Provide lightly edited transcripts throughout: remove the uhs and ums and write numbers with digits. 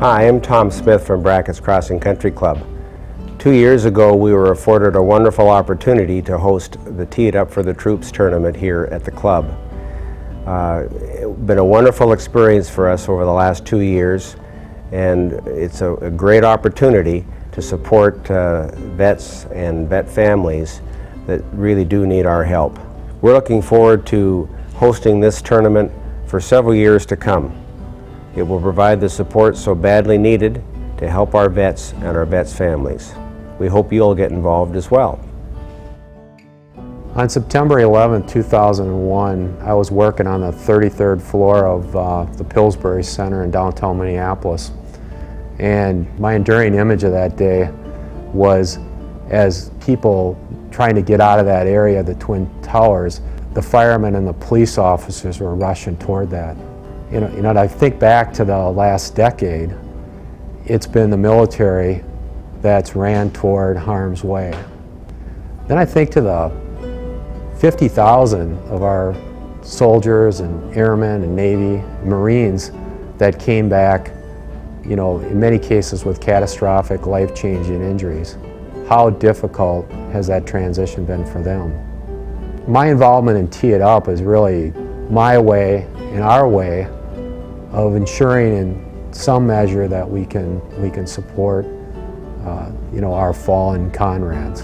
Hi, I'm Tom Smith from Brackets Crossing Country Club. 2 years ago, we were afforded a wonderful opportunity to host the Tee It Up for the Troops tournament here at the club. It's been a wonderful experience for us over the last 2 years, and it's a great opportunity to support vets and vet families that really do need our help. We're looking forward to hosting this tournament for several years to come. It will provide the support so badly needed to help our vets and our vets' families. We hope you'll get involved as well. On September 11, 2001, I was working on the 33rd floor of the Pillsbury Center in downtown Minneapolis. And my enduring image of that day was, as people trying to get out of that area, the Twin Towers, the firemen and the police officers were rushing toward that. You know, I think back to the last decade, it's been the military that's ran toward harm's way. Then I think to the 50,000 of our soldiers and airmen and Navy, Marines that came back, you know, in many cases with catastrophic, life-changing injuries. How difficult has that transition been for them? My involvement in Tee It Up is really my way and our way of ensuring in some measure that we can support you know, our fallen comrades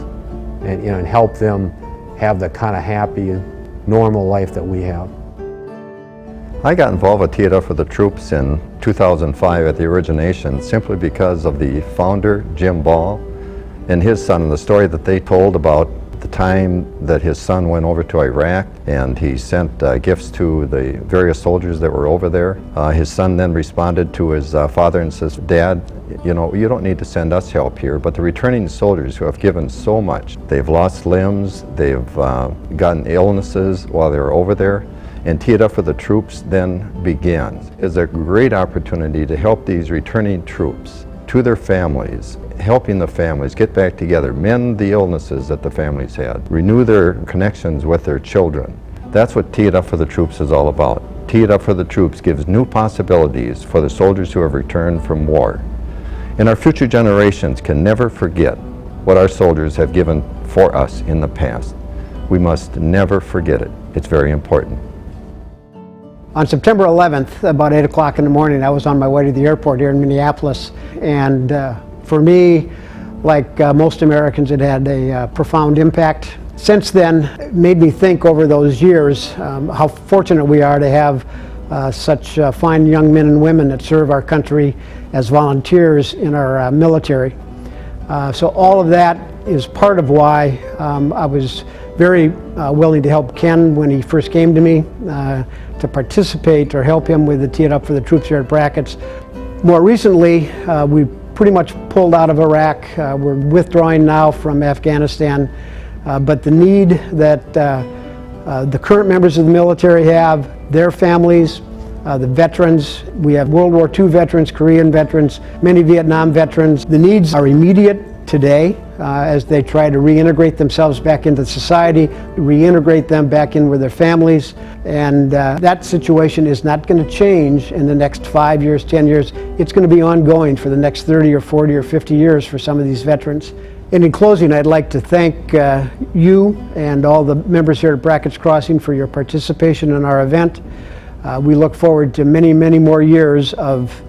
and, you know, and help them have the kind of happy, normal life that we have. I got involved with Tee It Up for the Troops in 2005 at the origination simply because of the founder, Jim Ball, and his son, and the story that they told about the time that his son went over to Iraq and he sent gifts to the various soldiers that were over there. His son then responded to his father and says, "Dad, you know, you don't need to send us help here, but the returning soldiers who have given so much, they've lost limbs, they've gotten illnesses while they were over there." And Tee It Up for the Troops then began. It's a great opportunity to help these returning troops to their families, helping the families get back together, mend the illnesses that the families had, renew their connections with their children. That's what Tee It Up for the Troops is all about. Tee It Up for the Troops gives new possibilities for the soldiers who have returned from war. And our future generations can never forget what our soldiers have given for us in the past. We must never forget it. It's very important. On September 11th, about 8 o'clock in the morning, I was on my way to the airport here in Minneapolis. And for me, like most Americans, it had a profound impact. Since then, it made me think over those years how fortunate we are to have such fine young men and women that serve our country as volunteers in our military. So all of that is part of why I was very willing to help Ken when he first came to me to participate or help him with the Tee It Up for the Troops here at Brackets. More recently, we pretty much pulled out of Iraq. We're withdrawing now from Afghanistan, but the need that the current members of the military have, their families, the veterans, we have World War II veterans, Korean veterans, many Vietnam veterans. The needs are immediate today as they try to reintegrate themselves back into society, reintegrate them back in with their families, and that situation is not going to change in the next 5 years, 10 years. It's going to be ongoing for the next 30 or 40 or 50 years for some of these veterans. And in closing, I'd like to thank you and all the members here at Brackets Crossing for your participation in our event. We look forward to many, many more years of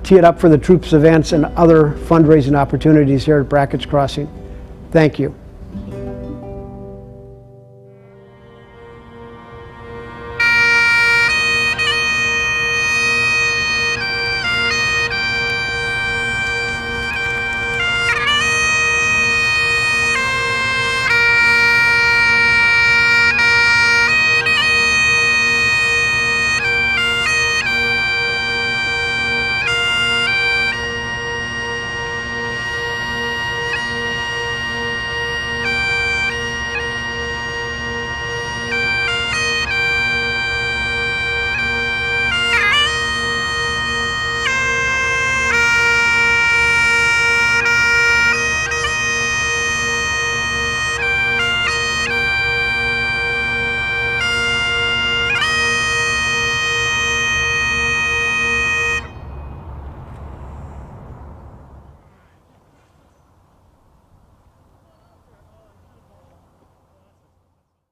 Tee It Up for the Troops events and other fundraising opportunities here at Brackets Crossing. Thank you.